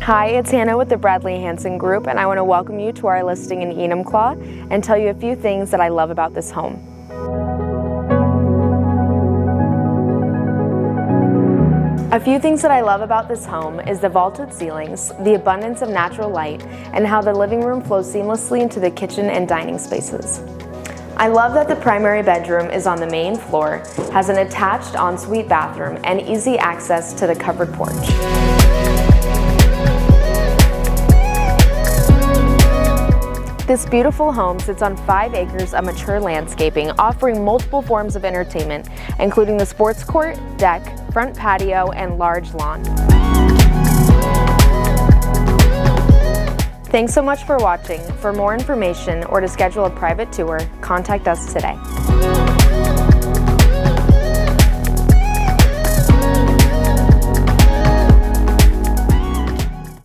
Hi, it's Hannah with the Bradley Hanson Group, and I want to welcome you to our listing in Enumclaw and tell you a few things that I love about this home. A few things that I love about this home is the vaulted ceilings, the abundance of natural light, and how the living room flows seamlessly into the kitchen and dining spaces. I love that the primary bedroom is on the main floor, has an attached ensuite bathroom, and easy access to the covered porch. This beautiful home sits on 5 acres of mature landscaping, offering multiple forms of entertainment, including the sports court, deck, front patio, and large lawn. Thanks so much for watching. For more information or to schedule a private tour, contact us today.